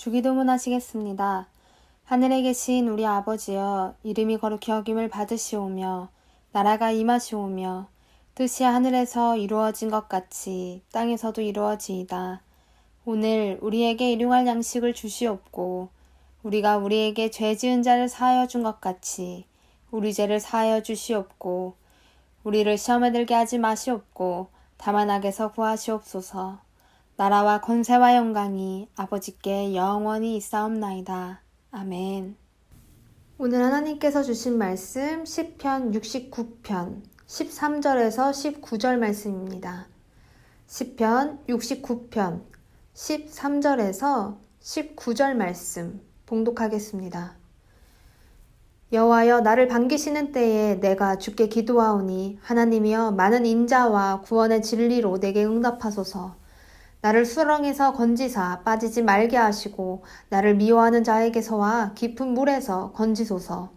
주기도문 하시겠습니다. 하늘에 계신 우리 아버지여, 이름이 거룩히 여김을 받으시오며 나라가 임하시오며 뜻이 하늘에서 이루어진 것 같이 땅에서도 이루어지이다. 오늘 우리에게 일용할 양식을 주시옵고 우리가 우리에게 죄 지은 자를 사하여 준 것 같이 우리 죄를 사하여 주시옵고 우리를 시험에 들게 하지 마시옵고 다만 악에서 구하시옵소서. 나라와 권세와 영광이 아버지께 영원히 있사옵나이다. 아멘. 오늘 하나님께서 주신 말씀 시편 69편 13절에서 19절 말씀입니다. 시편 69편 13절에서 19절 말씀 봉독하겠습니다. 여호와여, 나를 반기시는 때에 내가 주께 기도하오니 하나님이여, 많은 인자와 구원의 진리로 내게 응답하소서. 나를 수렁에서 건지사 빠지지 말게 하시고 나를 미워하는 자에게서와 깊은 물에서 건지소서.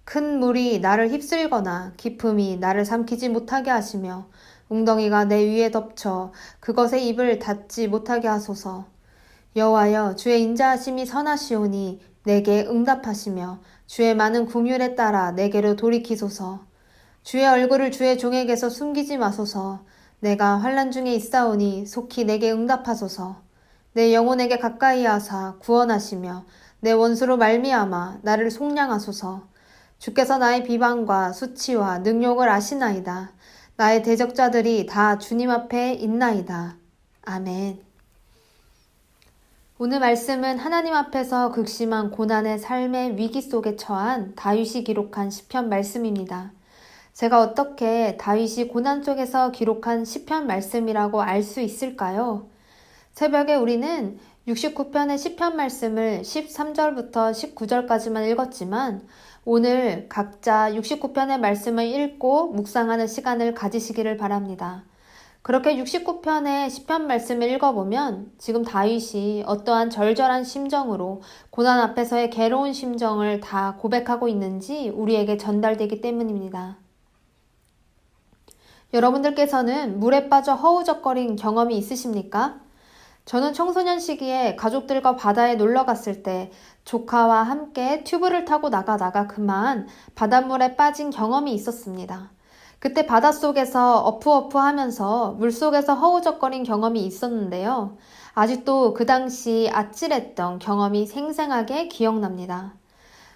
큰 물이 나를 휩쓸거나 깊음이 나를 삼키지 못하게 하시며 웅덩이가 내 위에 덮쳐 그것의 입을 닫지 못하게 하소서. 여호와여, 주의 인자하심이 선하시오니 내게 응답하시며 주의 많은 긍휼에 따라 내게로 돌이키소서. 주의 얼굴을 주의 종에게서 숨기지 마소서. 내가 환난 중에 있사오니 속히 내게 응답하소서. 내 영혼에게 가까이 하사 구원하시며 내 원수로 말미암아 나를 속량하소서. 주께서 나의 비방과 수치와 능욕을 아시나이다. 나의 대적자들이 다 주님 앞에 있나이다. 아멘. 오늘 말씀은 하나님 앞에서 극심한 고난의 삶의 위기 속에 처한 다윗이 기록한 시편 말씀입니다. 제가 어떻게 다윗이 고난 속에서 기록한 시편 말씀이라고 알 수 있을까요? 새벽에 우리는 69편의 시편 말씀을 13절부터 19절까지만 읽었지만 오늘 각자 69편의 말씀을 읽고 묵상하는 시간을 가지시기를 바랍니다. 그렇게 69편의 시편 말씀을 읽어보면 지금 다윗이 어떠한 절절한 심정으로 고난 앞에서의 괴로운 심정을 다 고백하고 있는지 우리에게 전달되기 때문입니다. 여러분들께서는 물에 빠져 허우적거린 경험이 있으십니까? 저는 청소년 시기에 가족들과 바다에 놀러 갔을 때 조카와 함께 튜브를 타고 나가다가 그만 바닷물에 빠진 경험이 있었습니다. 그때 바닷속에서 어프어프 하면서 물속에서 허우적거린 경험이 있었는데요. 아직도 그 당시 아찔했던 경험이 생생하게 기억납니다.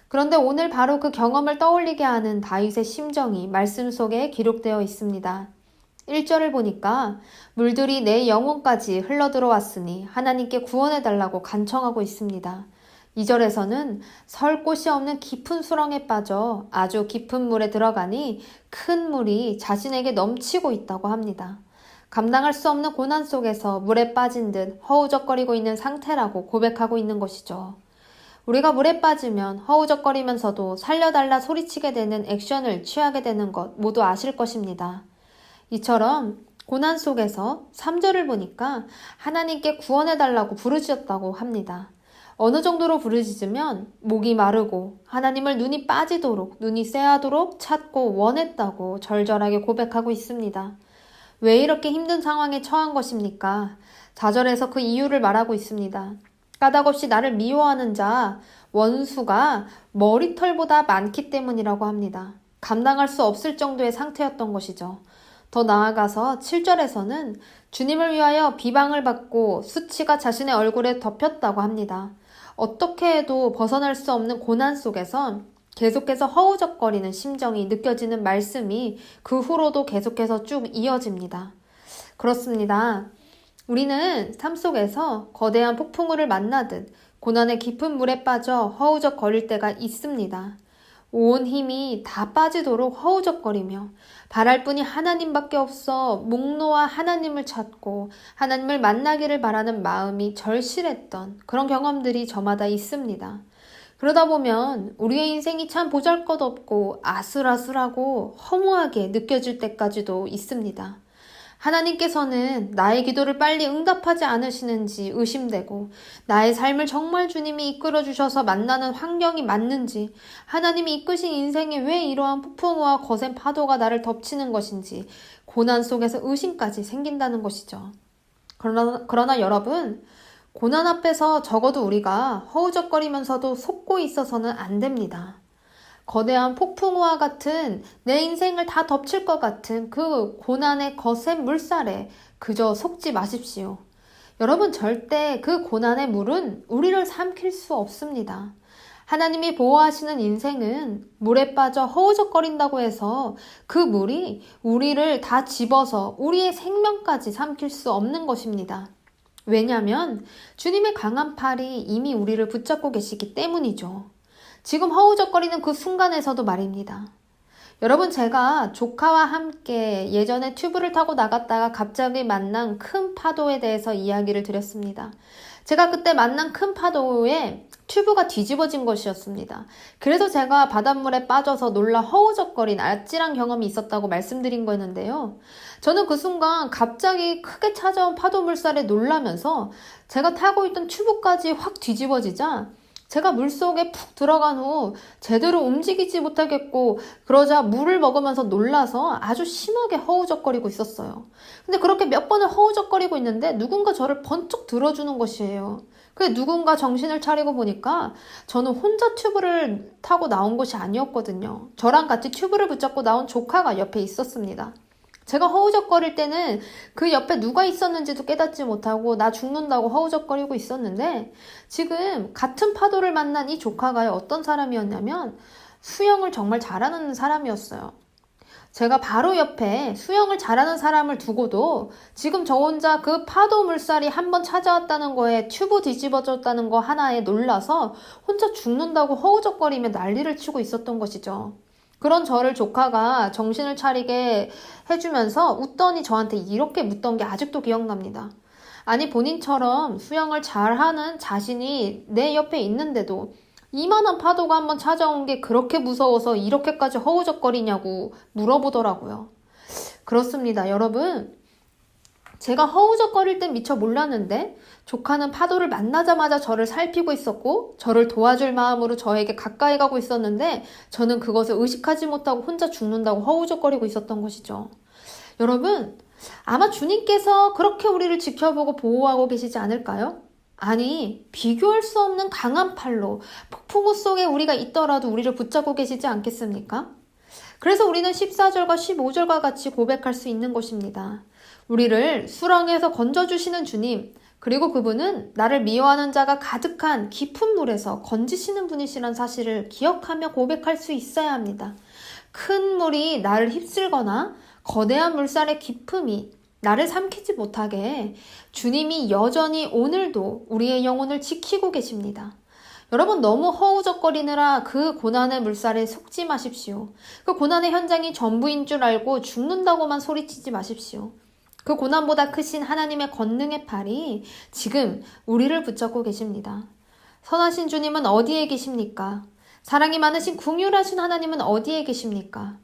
그런데 오늘 바로 그 경험을 떠올리게 하는 다윗의 심정이 말씀 속에 기록되어 있습니다. 1절을 보니까 물들이 내 영혼까지 흘러들어왔으니 하나님께 구원해달라고 간청하고 있습니다. 2절에서는 설 곳이 없는 깊은 수렁에 빠져 아주 깊은 물에 들어가니 큰 물이 자신에게 넘치고 있다고 합니다. 감당할 수 없는 고난 속에서 물에 빠진 듯 허우적거리고 있는 상태라고 고백하고 있는 것이죠. 우리가 물에 빠지면 허우적거리면서도 살려달라 소리치게 되는 액션을 취하게 되는 것 모두 아실 것입니다. 이처럼 고난 속에서 3절을 보니까 하나님께 구원해달라고 부르짖었다고 합니다. 어느 정도로 부르짖으면 목이 마르고 하나님을 눈이 빠지도록, 눈이 쎄하도록 찾고 원했다고 절절하게 고백하고 있습니다. 왜 이렇게 힘든 상황에 처한 것입니까? 4절에서 그 이유를 말하고 있습니다. 까닭없이 나를 미워하는 자, 원수가 머리털보다 많기 때문이라고 합니다. 감당할 수 없을 정도의 상태였던 것이죠. 더 나아가서 7절에서는 주님을 위하여 비방을 받고 수치가 자신의 얼굴에 덮였다고 합니다. 어떻게 해도 벗어날 수 없는 고난 속에선 계속해서 허우적거리는 심정이 느껴지는 말씀이 그 후로도 계속해서 쭉 이어집니다. 그렇습니다. 우리는 삶 속에서 거대한 폭풍우를 만나듯 고난의 깊은 물에 빠져 허우적거릴 때가 있습니다. 온 힘이 다 빠지도록 허우적거리며 바랄 뿐이 하나님밖에 없어 목 놓아 하나님을 찾고 하나님을 만나기를 바라는 마음이 절실했던 그런 경험들이 저마다 있습니다. 그러다 보면 우리의 인생이 참 보잘것없고 아슬아슬하고 허무하게 느껴질 때까지도 있습니다. 하나님께서는 나의 기도를 빨리 응답하지 않으시는지 의심되고 나의 삶을 정말 주님이 이끌어 주셔서 만나는 환경이 맞는지 하나님이 이끄신 인생에 왜 이러한 폭풍우와 거센 파도가 나를 덮치는 것인지 고난 속에서 의심까지 생긴다는 것이죠. 그러나 여러분, 고난 앞에서 적어도 우리가 허우적거리면서도 속고 있어서는 안 됩니다. 거대한 폭풍우와 같은 내 인생을 다 덮칠 것 같은 그 고난의 거센 물살에 그저 속지 마십시오. 여러분, 절대 그 고난의 물은 우리를 삼킬 수 없습니다. 하나님이 보호하시는 인생은 물에 빠져 허우적거린다고 해서 그 물이 우리를 다 집어서 우리의 생명까지 삼킬 수 없는 것입니다. 왜냐하면 주님의 강한 팔이 이미 우리를 붙잡고 계시기 때문이죠. 지금 허우적거리는 그 순간에서도 말입니다. 여러분, 제가 조카와 함께 예전에 튜브를 타고 나갔다가 갑자기 만난 큰 파도에 대해서 이야기를 드렸습니다. 제가 그때 만난 큰 파도에 튜브가 뒤집어진 것이었습니다. 그래서 제가 바닷물에 빠져서 놀라 허우적거린 아찔한 경험이 있었다고 말씀드린 거였는데요. 저는 그 순간 갑자기 크게 찾아온 파도 물살에 놀라면서 제가 타고 있던 튜브까지 확 뒤집어지자 제가 물속에 푹 들어간 후 제대로 움직이지 못하겠고 그러자 물을 먹으면서 놀라서 아주 심하게 허우적거리고 있었어요. 근데 그렇게 몇 번을 허우적거리고 있는데 누군가 저를 번쩍 들어주는 것이에요. 그래 누군가 정신을 차리고 보니까 저는 혼자 튜브를 타고 나온 것이 아니었거든요. 저랑 같이 튜브를 붙잡고 나온 조카가 옆에 있었습니다. 제가 허우적거릴 때는 그 옆에 누가 있었는지도 깨닫지 못하고 나 죽는다고 허우적거리고 있었는데 지금 같은 파도를 만난 이 조카가 어떤 사람이었냐면 수영을 정말 잘하는 사람이었어요. 제가 바로 옆에 수영을 잘하는 사람을 두고도 지금 저 혼자 그 파도 물살이 한번 찾아왔다는 거에 튜브 뒤집어졌다는 거 하나에 놀라서 혼자 죽는다고 허우적거리며 난리를 치고 있었던 것이죠. 그런 저를 조카가 정신을 차리게 해주면서 웃더니 저한테 이렇게 묻던 게 아직도 기억납니다. 아니, 본인처럼 수영을 잘하는 자신이 내 옆에 있는데도 이만한 파도가 한번 찾아온 게 그렇게 무서워서 이렇게까지 허우적거리냐고 물어보더라고요. 그렇습니다, 여러분. 제가 허우적거릴 땐 미처 몰랐는데 조카는 파도를 만나자마자 저를 살피고 있었고 저를 도와줄 마음으로 저에게 가까이 가고 있었는데 저는 그것을 의식하지 못하고 혼자 죽는다고 허우적거리고 있었던 것이죠. 여러분, 아마 주님께서 그렇게 우리를 지켜보고 보호하고 계시지 않을까요? 아니, 비교할 수 없는 강한 팔로 폭풍우 속에 우리가 있더라도 우리를 붙잡고 계시지 않겠습니까? 그래서 우리는 14절과 15절과 같이 고백할 수 있는 것입니다. 우리를 수렁에서 건져주시는 주님, 그리고 그분은 나를 미워하는 자가 가득한 깊은 물에서 건지시는 분이시란 사실을 기억하며 고백할 수 있어야 합니다. 큰 물이 나를 휩쓸거나 거대한 물살의 깊음이 나를 삼키지 못하게 주님이 여전히 오늘도 우리의 영혼을 지키고 계십니다. 여러분, 너무 허우적거리느라 그 고난의 물살에 속지 마십시오. 그 고난의 현장이 전부인 줄 알고 죽는다고만 소리치지 마십시오. 그 고난보다 크신 하나님의 권능의 팔이 지금 우리를 붙잡고 계십니다. 선하신 주님은 어디에 계십니까? 사랑이 많으신 긍휼하신 하나님은 어디에 계십니까?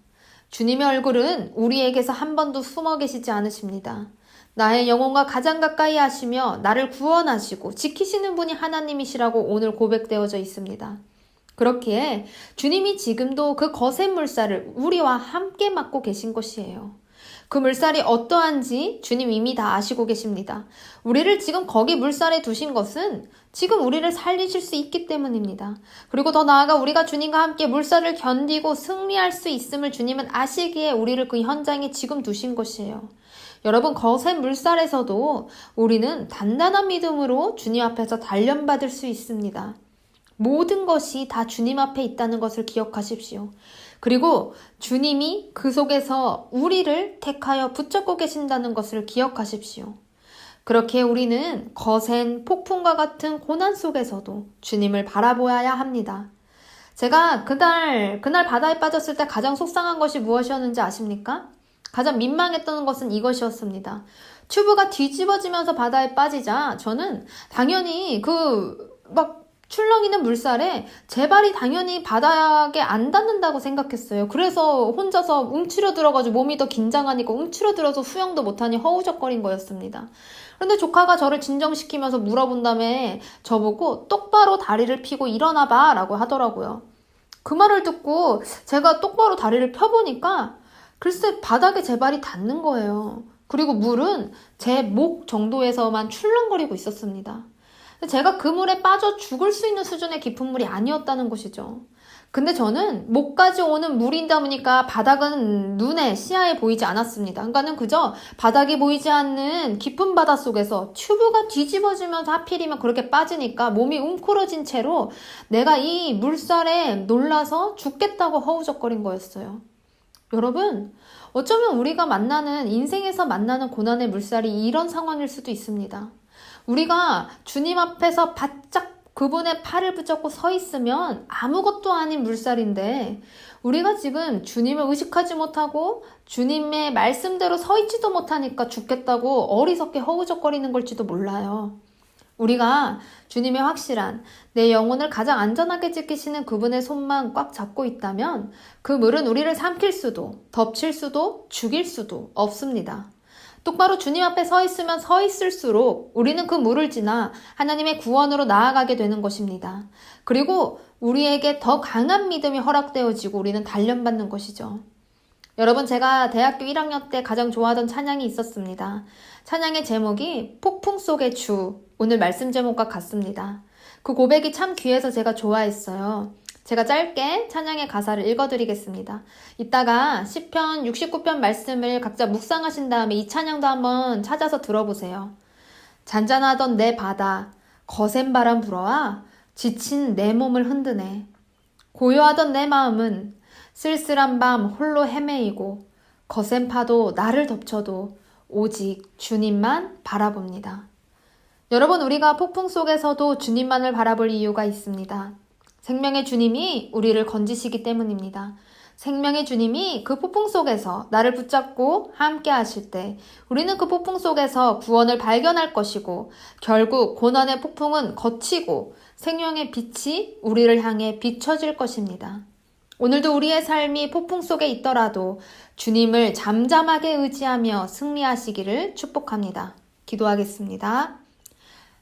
주님의 얼굴은 우리에게서 한 번도 숨어 계시지 않으십니다. 나의 영혼과 가장 가까이 하시며 나를 구원하시고 지키시는 분이 하나님이시라고 오늘 고백되어져 있습니다. 그렇기에 주님이 지금도 그 거센 물살을 우리와 함께 맡고 계신 것이에요. 그 물살이 어떠한지 주님 이미 다 아시고 계십니다. 우리를 지금 거기 물살에 두신 것은 지금 우리를 살리실 수 있기 때문입니다. 그리고 더 나아가 우리가 주님과 함께 물살을 견디고 승리할 수 있음을 주님은 아시기에 우리를 그 현장에 지금 두신 것이에요. 여러분, 거센 물살에서도 우리는 단단한 믿음으로 주님 앞에서 단련받을 수 있습니다. 모든 것이 다 주님 앞에 있다는 것을 기억하십시오. 그리고 주님이 그 속에서 우리를 택하여 붙잡고 계신다는 것을 기억하십시오. 그렇게 우리는 거센 폭풍과 같은 고난 속에서도 주님을 바라보아야 합니다. 제가 그날 바다에 빠졌을 때 가장 속상한 것이 무엇이었는지 아십니까? 가장 민망했던 것은 이것이었습니다. 튜브가 뒤집어지면서 바다에 빠지자 저는 당연히 출렁이는 물살에 제 발이 당연히 바닥에 안 닿는다고 생각했어요. 그래서 혼자서 움츠려 들어가지고 몸이 더 긴장하니까 움츠려 들어서 수영도 못하니 허우적거린 거였습니다. 그런데 조카가 저를 진정시키면서 물어본 다음에 저보고 똑바로 다리를 펴고 일어나봐 라고 하더라고요. 그 말을 듣고 제가 똑바로 다리를 펴보니까 글쎄 바닥에 제 발이 닿는 거예요. 그리고 물은 제 목 정도에서만 출렁거리고 있었습니다. 제가 그 물에 빠져 죽을 수 있는 수준의 깊은 물이 아니었다는 것이죠. 근데 저는 목까지 오는 물이다 보니까 바닥은 눈에, 시야에 보이지 않았습니다. 그러니까는 그저 바닥이 보이지 않는 깊은 바다 속에서 튜브가 뒤집어지면서 하필이면 그렇게 빠지니까 몸이 웅크러진 채로 내가 이 물살에 놀라서 죽겠다고 허우적거린 거였어요. 여러분, 어쩌면 우리가 인생에서 만나는 고난의 물살이 이런 상황일 수도 있습니다. 우리가 주님 앞에서 바짝 그분의 팔을 붙잡고 서 있으면 아무것도 아닌 물살인데 우리가 지금 주님을 의식하지 못하고 주님의 말씀대로 서 있지도 못하니까 죽겠다고 어리석게 허우적거리는 걸지도 몰라요. 우리가 주님의 확실한 내 영혼을 가장 안전하게 지키시는 그분의 손만 꽉 잡고 있다면 그 물은 우리를 삼킬 수도 덮칠 수도 죽일 수도 없습니다. 똑바로 주님 앞에 서 있으면 서 있을수록 우리는 그 물을 지나 하나님의 구원으로 나아가게 되는 것입니다. 그리고 우리에게 더 강한 믿음이 허락되어지고 우리는 단련받는 것이죠. 여러분, 제가 대학교 1학년 때 가장 좋아하던 찬양이 있었습니다. 찬양의 제목이 폭풍 속의 주, 오늘 말씀 제목과 같습니다. 그 고백이 참 귀해서 제가 좋아했어요. 제가 짧게 찬양의 가사를 읽어드리겠습니다. 이따가 시편 69편 말씀을 각자 묵상하신 다음에 이 찬양도 한번 찾아서 들어보세요. 잔잔하던 내 바다, 거센 바람 불어와 지친 내 몸을 흔드네. 고요하던 내 마음은 쓸쓸한 밤 홀로 헤매이고 거센 파도 나를 덮쳐도 오직 주님만 바라봅니다. 여러분, 우리가 폭풍 속에서도 주님만을 바라볼 이유가 있습니다. 생명의 주님이 우리를 건지시기 때문입니다. 생명의 주님이 그 폭풍 속에서 나를 붙잡고 함께 하실 때 우리는 그 폭풍 속에서 구원을 발견할 것이고 결국 고난의 폭풍은 거치고 생명의 빛이 우리를 향해 비춰질 것입니다. 오늘도 우리의 삶이 폭풍 속에 있더라도 주님을 잠잠하게 의지하며 승리하시기를 축복합니다. 기도하겠습니다.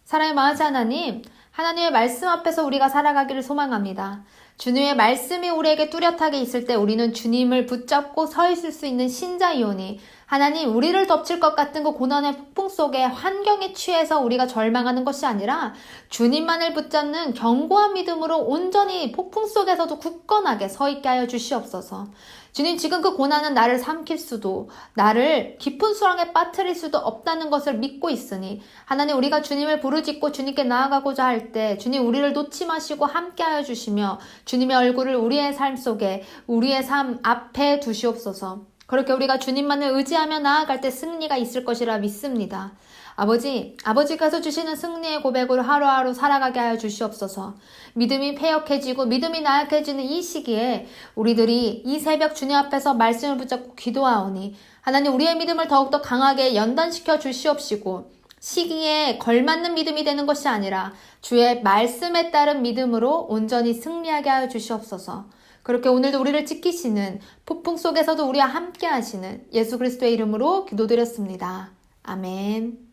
사랑의 마하지 하나님, 하나님의 말씀 앞에서 우리가 살아가기를 소망합니다. 주님의 말씀이 우리에게 뚜렷하게 있을 때 우리는 주님을 붙잡고 서 있을 수 있는 신자이오니 하나님, 우리를 덮칠 것 같은 그 고난의 폭풍 속에 환경에 취해서 우리가 절망하는 것이 아니라 주님만을 붙잡는 견고한 믿음으로 온전히 폭풍 속에서도 굳건하게 서 있게 하여 주시옵소서. 주님, 지금 그 고난은 나를 삼킬 수도 나를 깊은 수렁에 빠뜨릴 수도 없다는 것을 믿고 있으니 하나님, 우리가 주님을 부르짖고 주님께 나아가고자 할 때 주님, 우리를 놓지 마시고 함께 하여 주시며 주님의 얼굴을 우리의 삶 속에 우리의 삶 앞에 두시옵소서. 그렇게 우리가 주님만을 의지하며 나아갈 때 승리가 있을 것이라 믿습니다. 아버지께서 주시는 승리의 고백으로 하루하루 살아가게 하여 주시옵소서. 믿음이 패역해지고 믿음이 나약해지는 이 시기에 우리들이 이 새벽 주님 앞에서 말씀을 붙잡고 기도하오니 하나님, 우리의 믿음을 더욱더 강하게 연단시켜 주시옵시고 시기에 걸맞는 믿음이 되는 것이 아니라 주의 말씀에 따른 믿음으로 온전히 승리하게 하여 주시옵소서. 그렇게 오늘도 우리를 지키시는 폭풍 속에서도 우리와 함께 하시는 예수 그리스도의 이름으로 기도드렸습니다. 아멘.